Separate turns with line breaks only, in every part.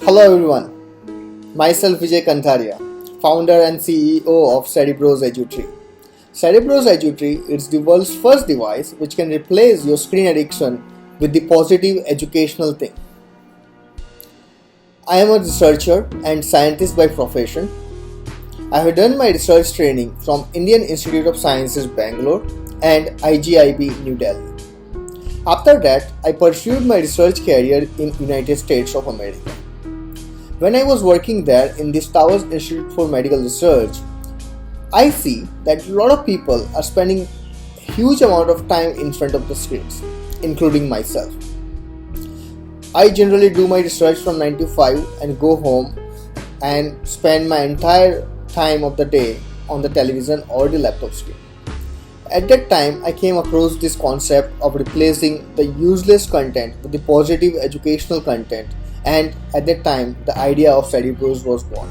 Hello everyone, myself Vijay Kantharia, founder and CEO of Cerebroz EduTree. Cerebroz EduTree is the world's first device which can replace your screen addiction with the positive educational thing. I am a researcher and scientist by profession. I have done my research training from Indian Institute of Sciences Bangalore and IGIB New Delhi. After that, I pursued my research career in United States of America. When I was working there in the Towers Institute for Medical Research, I see that a lot of people are spending huge amount of time in front of the screens, including myself. I generally do my research from 9 to 5 and go home and spend my entire time of the day on the television or the laptop screen. At that time, I came across this concept of replacing the useless content with the positive educational content, and at that time the idea of Cerebroz was born.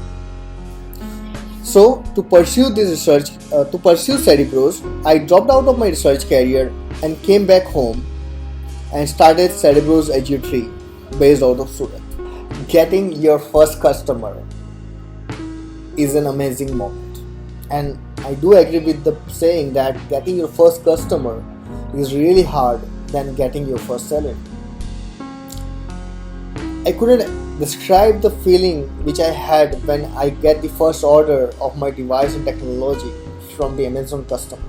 So to pursue this research, to pursue Cerebroz, I dropped out of my research career and came back home and started Cerebroz EduTree based out of Surat. Getting your first customer is an amazing moment, and I do agree with the saying that getting your first customer is really hard than getting your first salary. I couldn't describe the feeling which I had when I get the first order of my device and technology from the Amazon customer.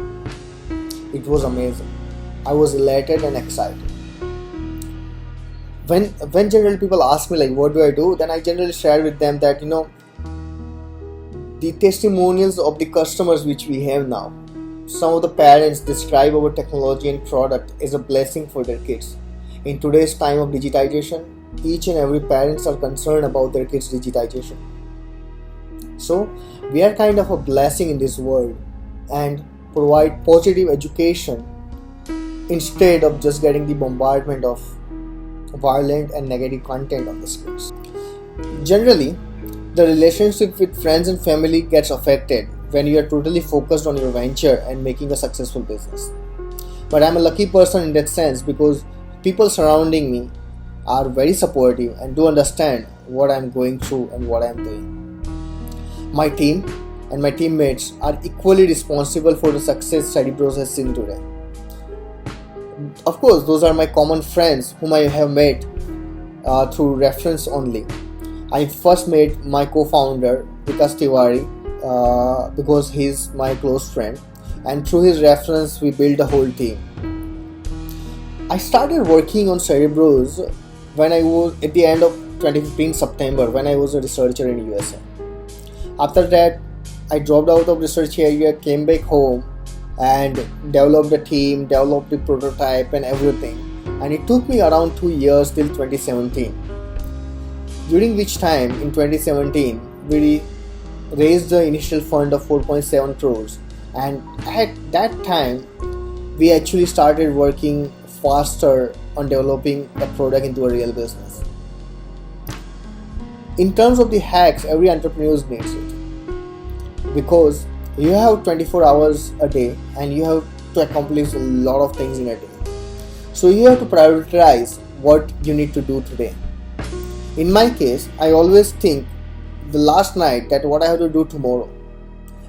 It was amazing. I was elated and excited. When generally people ask me what do I do, then I generally share with them that the testimonials of the customers which we have now. Some of the parents describe our technology and product as a blessing for their kids. In today's time of digitization, each and every parents are concerned about their kids' digitization. So we are kind of a blessing in this world and provide positive education instead of just getting the bombardment of violent and negative content on the screens. Generally, the relationship with friends and family gets affected when you are totally focused on your venture and making a successful business. But I'm a lucky person in that sense because people surrounding me are very supportive and do understand what I'm going through and what I'm doing. My team and my teammates are equally responsible for the success Cerebroz has seen today. Of course, those are my common friends whom I have met through reference only. I first met my co-founder Kantharia because he's my close friend, and through his reference we built a whole team. I started working on Cerebroz when I was at the end of 2015 September, when I was a researcher in USA. After that, I dropped out of research area, came back home and developed a team, developed the prototype and everything. And it took me around 2 years till 2017. During which time, in 2017, we raised the initial fund of 4.7 crores. And at that time, we actually started working faster on developing the product into a real business. In terms of the hacks, every entrepreneur needs it because you have 24 hours a day and you have to accomplish a lot of things in a day. So you have to prioritize what you need to do today. In my case, I always think the last night that what I have to do tomorrow,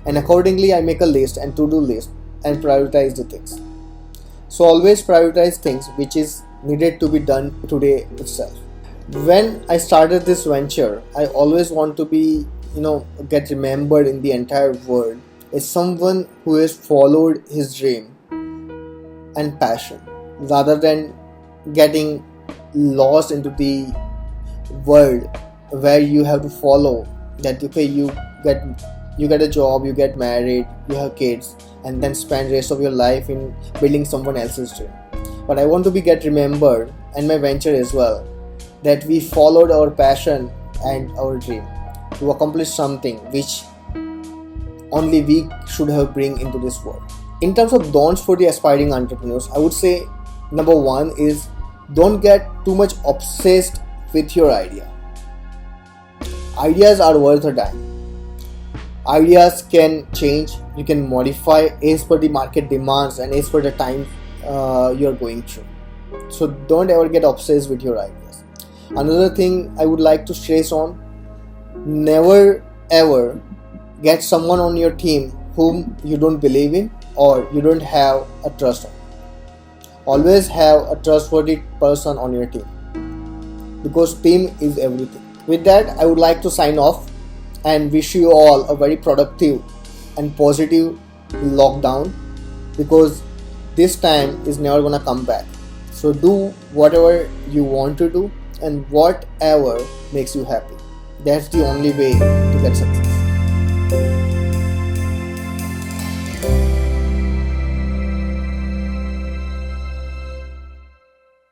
and accordingly I make a list and to-do list and prioritize the things. So always prioritize things which is needed to be done today itself. When I started this venture, I always want to be, get remembered in the entire world as someone who has followed his dream and passion rather than getting lost into the world where you have to follow that you get a job, you get married, you have kids, and then spend rest of your life in building someone else's dream. But I want to get remembered, and my venture as well, that we followed our passion and our dream to accomplish something which only we should have bring into this world. In terms of don'ts for the aspiring entrepreneurs, I would say number one is don't get too much obsessed with your idea. Ideas are worth a dime. Ideas can change, you can modify as per the market demands and as per the time you're going through. So don't ever get obsessed with your ideas. Another thing I would like to stress on: never ever get someone on your team whom you don't believe in or you don't have a trust on. Always have a trustworthy person on your team, because team is everything. With that, I would like to sign off and wish you all a very productive and positive lockdown, because this time is never gonna come back. So do whatever you want to do and whatever makes you happy. That's the only way to get success.